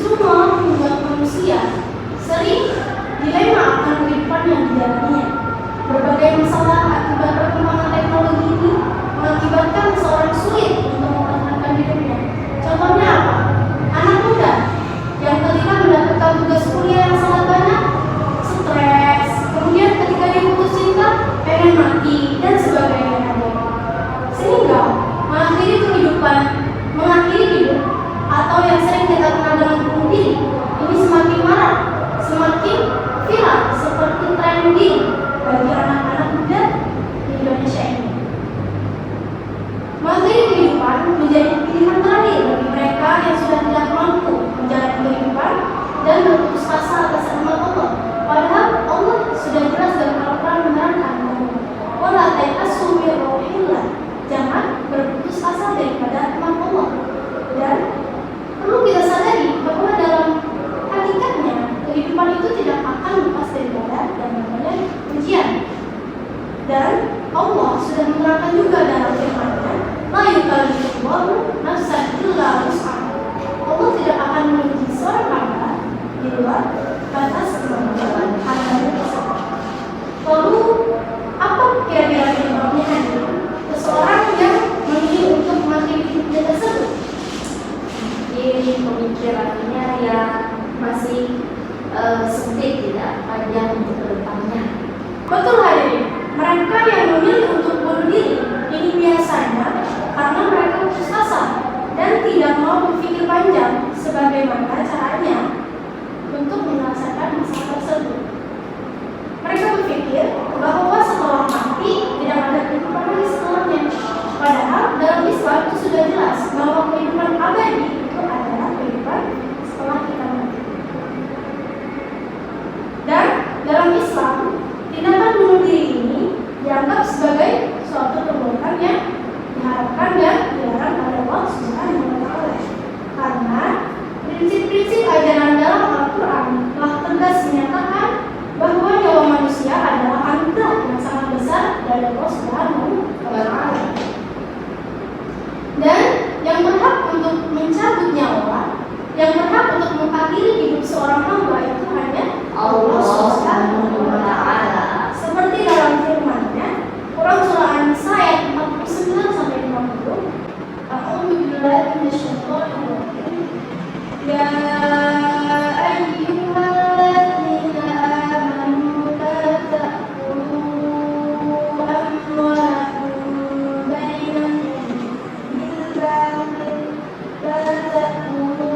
justru malah membuat manusia sering dilema akan kehidupan yang dijalaninya. Berbagai masalah akibat perkembangan teknologi ini mengakibatkan seorang sulit untuk mempertahankan hidupnya. Contohnya apa? Anak muda yang ketika mendapatkan tugas kuliah yang sangat banyak, stres, kemudian ketika dia putus cinta, pengen mati, dan sebagainya. Sehingga mengakhiri hidup atau yang sering kita kenal dengan bunuh diri ini semakin marak, semakin viral seperti trending bagi anak-anak muda di Indonesia ini. Mengakhiri kehidupan menjadi pilihan terakhir bagi mereka yang sudah tidak mampu menjalani kehidupan dan berputus asa atas rahmat Allah. Padahal Allah sudah jelas dalam Al-Quran menerangkan wala ta'asu min rauhillah, jangan berputus asa daripada rahmat Allah. Dan perlu kita sadari bahwa dalam hakikatnya kehidupan itu tidak akan lepas daripada dan namanya ujian. Dan Allah sudah menerangkan juga dalam firman-Nya, la yukallifullahu nafsan illa wus'aha. Allah tidak akan menguji seorang hamba di luar batas kemampuan hambanya tersebut. Lalu apa kira-kira penyebabnya? Seseorang yang memilih untuk mengakhiri hidupnya tersebut, mungkin pemikirannya yang masih sempit, tidak panjang untuk kedepannya. Betul hadirin, mereka yang memilih untuk bunuh diri ini biasanya karena mereka putus asa dan tidak mau berpikir panjang sebagaimana caranya untuk menyelesaikan masalah tersebut. Mereka berpikir bahwa setelah mati tidak ada kehidupan lagi setelahnya. Padahal dalam Islam itu sudah jelas bahwa kehidupan abadi itu adalah kehidupan setelah kita mati. Dan dalam Islam, tindakan bunuh diri ini dianggap sebagai suatu perbuatan yang diharapkan dan dilarang oleh Allah Subhanahu wa Ta'ala. Karena prinsip-prinsip ajaran dalam Al-Quran telah tegas menyatakan bahwa nyawa manusia adalah anugerah yang sangat besar dari Allah Subhanahu wa Ta'ala. Dan yang berhak untuk mencabut nyawa, yang berhak untuk mengakhiri hidup seorang hamba itu hanya Allah Subhanahu wa Ta'ala. Seperti dalam firman-Nya, Quran surah An-Nisa ayat 49 sampai 50. A'udzu billahi minasyaitonir rajim. Ya ayyuhalladzina amanu la ta'kulu amwalakum bainakum bil batil, la ta'kulu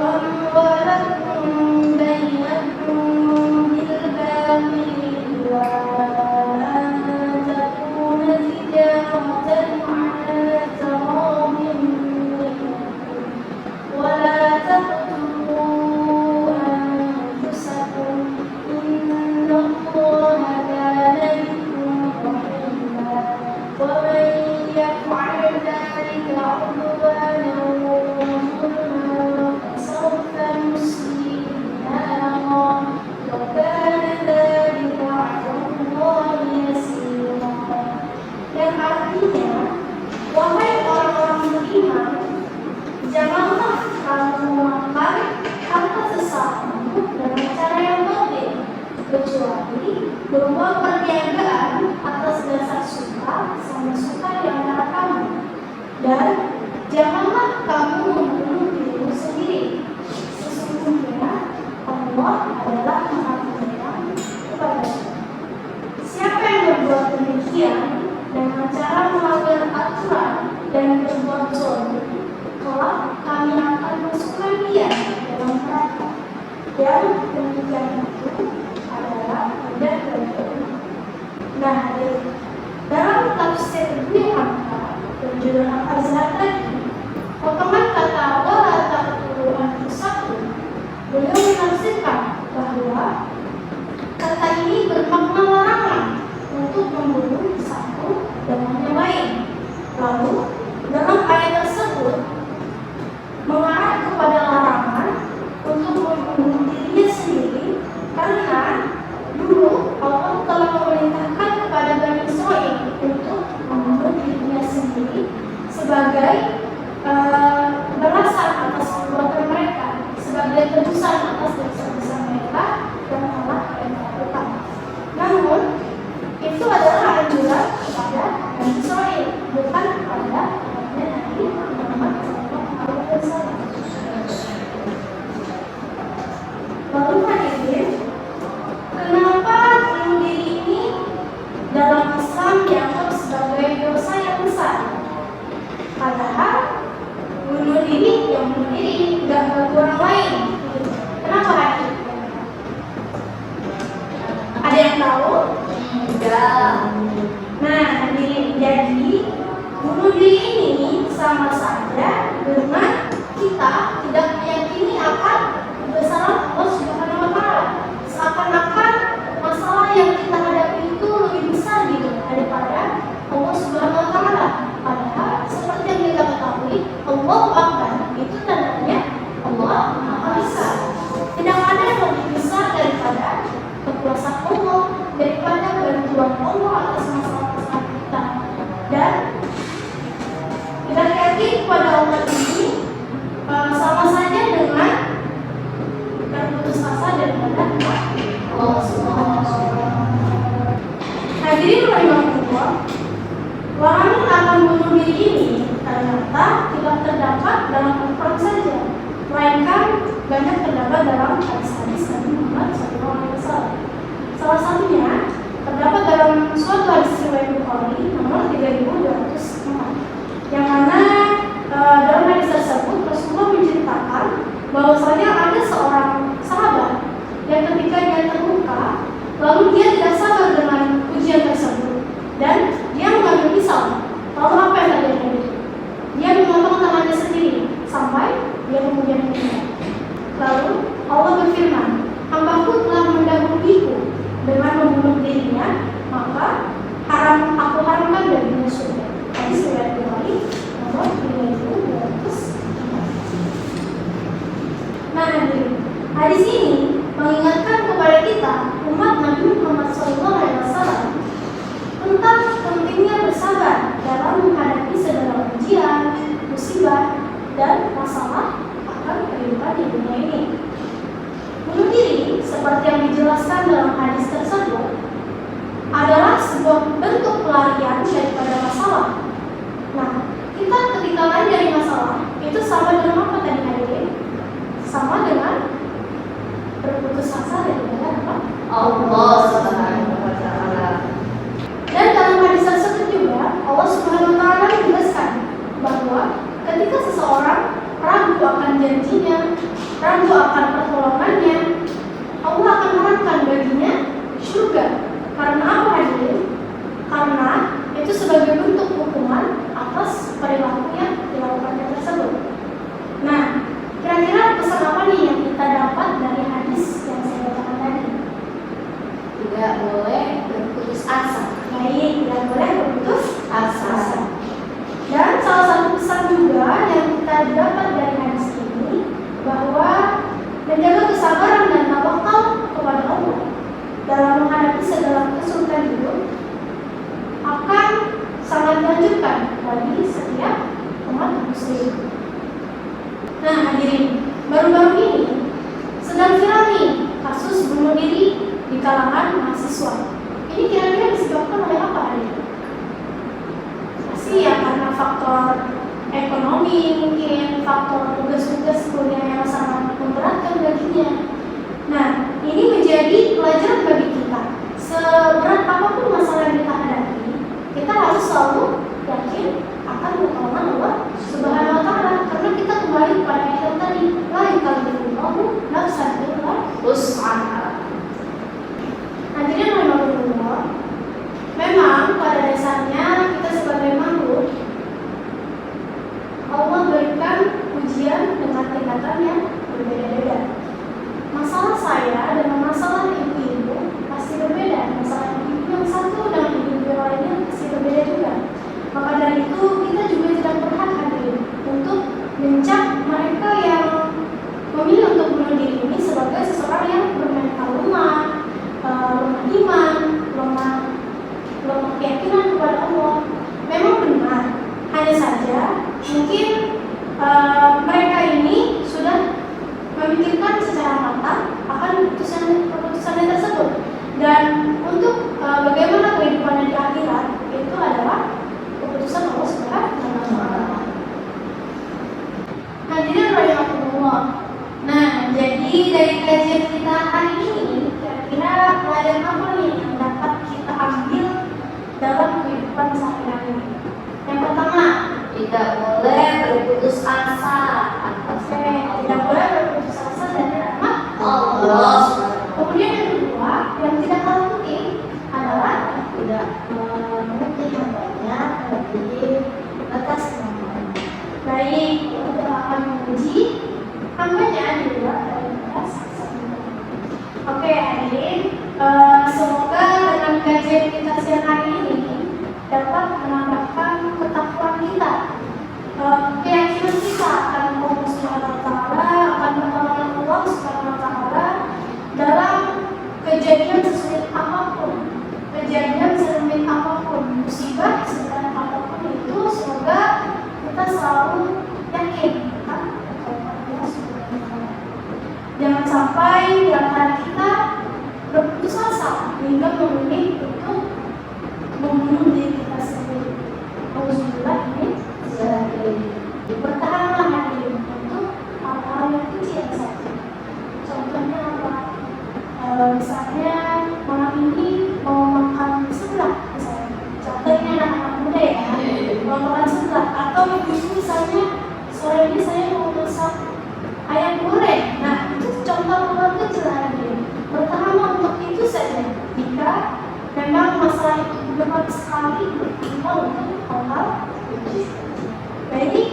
amwalakum bainakum bil batil wa an takuna tijaratan 'ala taradin minkum wa la taqtulu anfusakum innallaha kana bikum rahima wa man yaf'al dhalika 'udwanan wa zulman fasawfa nuslihi naran wa kana dhalika 'ala Allahi yasira. Yang artinya, wahai orang-orang beriman, janganlah kamu memakan harta sesamamu dengan cara yang batil, kecuali berupa perniagaan atas dasar suka sama suka di antara kamu. Dan janganlah kamu membunuh dirimu sendiri. Sesungguhnya Allah adalah Maha Penyayang kepadamu. Siapa yang berbuat demikian dengan cara melanggar aturan dan berbuat zalim, kelak kami akan masukkan dia dalam neraka. Dan demikian itu adalah benda dari. Nah, dalam tafsir Ibnu Abbas dan juga Al-Azhar yang bunuh diri, nggak ganggu orang lain. Kenapa Hadi? Ada yang tahu? Enggak. Nah, hadirin, jadi bunuh diri ini sama saja dengan kita tidak meyakini akan kebesaran Allah Subhanahu wa Ta'ala. Seakan-akan masalah yang kita hadapi itu lebih besar gitu daripada Allah Subhanahu wa Ta'ala. Padahal seperti yang kita ketahui, Allah Akbar itu tandanya Allah Maha Besar. Tidak ada yang lebih besar daripada kekuasaan Allah, daripada bantuan Allah atas masalah-masalah kita. Dan kita yakin kepada Allah ini sama saja dengan berputus asa daripada Allah Subhanahu wa Ta'ala. Hadirin rahimahullah, larangan akan bunuh diri ini ternyata tidak terdapat dalam Al-Quran saja, melainkan banyak terdapat dalam hadis-hadis Nabi Muhammad SAW. Salah satunya terdapat dalam suatu hadis riwayat Bukhari nomor 3204, yang mana dalam hadis tersebut Rasulullah menceritakan bahwasanya ada seorang sahabat yang ketika dia terluka, lalu dia tidak sabar dengan ujian tersebut dan dia mengambil pisau. Lalu apa yang terjadi? Dia memotong tangannya sendiri sampai dia kemudian meninggal. Lalu Allah berfirman, "Hambaku telah mendahuluiku dengan membunuh dirinya, maka aku haramkan baginya surga." Hadis riwayat Bukhari nomor 3204. Nah, hadis ini mengingatkan kepada kita umat Nabi Muhammad SAW tentang pentingnya bersabar dalam menghadapi segala ujian, musibah, dan masalah akan kehidupan di dunia ini. Bunuh diri, seperti yang dijelaskan dalam hadis tersebut, adalah sebuah bentuk pelarian daripada masalah. Nah, kita ketika lari dari masalah, itu sama dengan apa tadi hadirin? Sama dengan berputus asa daripada apa? Allah Subhanahu wa Ta'ala. Dan dalam hadis tersebut juga Allah Subhanahu wa Ta'ala menjelaskan bahwa ketika seseorang ragu akan janjinya, ragu akan pertolongannya, Allah akan haramkan baginya surga. Karena apa hadirin? Karena itu sebagai bentuk hukuman atas perilaku yang dilakukannya tersebut. Nah, kira-kira pesan apa nih yang kita dapat dari hadis yang saya bacakan tadi? Tidak boleh berputus asa. Baik, tidak boleh berputus Asa. Dan salah satu pesan juga yang kita dapat dari hadis ini, bahwa menjaga kesabaran dan tawakal kepada Allah dalam menghadapi segala kesulitan hidup akan sangat dianjurkan bagi setiap umat muslim. Nah hadirin, baru-baru ini sedang viral nih kasus bunuh diri di kalangan mahasiswa. Ini kira-kira disebabkan oleh apa hadirin? Pasti ya karena faktor ekonomi, mungkin faktor tugas-tugas kuliah yang sangat memberatkan baginya. Nah, ini menjadi pelajaran bagi kita. Seberat apapun masalah yang kita hadapi, kita harus selalu yakin akan pertolongan Allah Subhanahu wa Ta'ala, karena kita kembali kepada ayat tadi, la yukallifullahu nafsan illa wus'aha. Hadirin rahimahullah, memang pada dasarnya kita sebagai makhluk Allah berikan ujian dengan tingkatan yang berbeda-beda. Masalah saya dengan masalah ibu-ibu pasti berbeda. Masalah ibu yang satu dengan ibu yang lainnya pasti berbeda juga. Maka dari itu kita juga tidak berhak hadirin untuk mencap mereka yang memilih untuk bunuh diri ini sebagai seseorang yang bermental lemah, lemah iman, lemah keyakinan kepada Allah. Memang benar, hanya saja mungkin mereka ini sudah memikirkan secara matang akan keputusannya tersebut, dan untuk bagaimana kehidupannya di akhirat itu adalah keputusan Allah Subhanahu wa Ta'ala. Hadirin rahimahullah. Nah, jadi dari kajian kita hari ini, kira-kira pelajaran apa nih yang dapat kita ambil dalam kehidupan sehari-hari? Yang pertama, Tidak boleh berputus asa atas Jangan sampai langkah kita berputus asa hingga memilih untuk membunuh diri kita sendiri. Alhamdulillah ini bertahanlah hati untuk hal-hal yang kecil saja. Contohnya apa? Misalnya malam ini mau makan seblak, misalnya. Contohnya anak-anak muda ya, mau makan seblak. Atau misalnya sore ini saya mau masak ayam goreng. Nah, itu contoh hal kecil lagi. Bertahanlah untuk itu saja. Jika memang masalah itu berat sekali, bertimpa untuk hal-hal kecil. Jadi